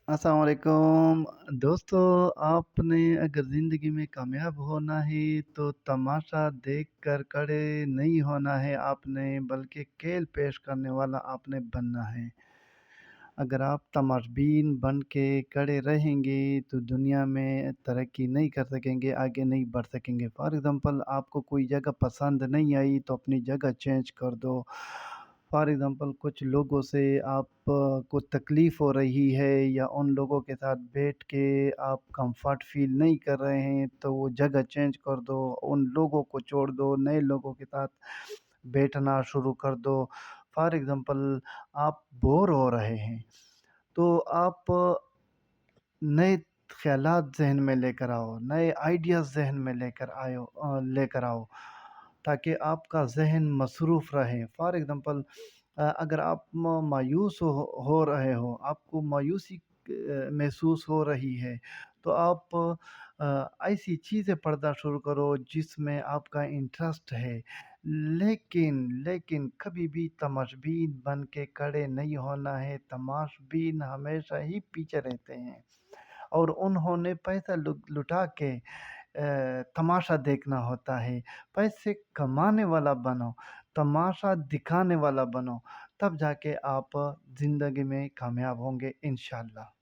अस्सलाम वालेकुम। दोस्तों, आपने अगर ज़िंदगी में कामयाब होना है तो तमाशा देखकर खड़े नहीं होना है आपने, बल्कि खेल पेश करने वाला आपने बनना है। अगर आप तमाशबीन बन के खड़े रहेंगे तो दुनिया में तरक्की नहीं कर सकेंगे, आगे नहीं बढ़ सकेंगे। फॉर एग्ज़ाम्पल, आपको कोई जगह पसंद नहीं आई तो अपनी जगह चेंज कर दो। फॉर एग्ज़ाम्पल, कुछ लोगों से आप को तकलीफ़ हो रही है या उन लोगों के साथ बैठ के आप कंफर्ट फ़ील नहीं कर रहे हैं, तो वो जगह चेंज कर दो, उन लोगों को छोड़ दो, नए लोगों के साथ बैठना शुरू कर दो। फॉर एग्ज़ाम्पल, आप बोर हो रहे हैं, तो आप नए ख़्यालात ज़हन में लेकर आओ, नए आइडियाज़ ज़हन में लेकर आओ, ताकि आपका ज़हन मसरूफ़ रहे। फ़ॉर एग्ज़ाम्पल, अगर आप मायूस हो रहे हो, आपको मायूसी महसूस हो रही है, तो आप ऐसी चीज़ें पढ़ना शुरू करो जिसमें आपका इंटरेस्ट है। लेकिन कभी भी तमाशबीन बन के खड़े नहीं होना है, तमाशबीन हमेशा ही पीछे रहते हैं और उन्होंने पैसा लुटा के तमाशा देखना होता है। पैसे कमाने वाला बनो, तमाशा दिखाने वाला बनो, तब जाके आप ज़िंदगी में कामयाब होंगे इंशाअल्लाह।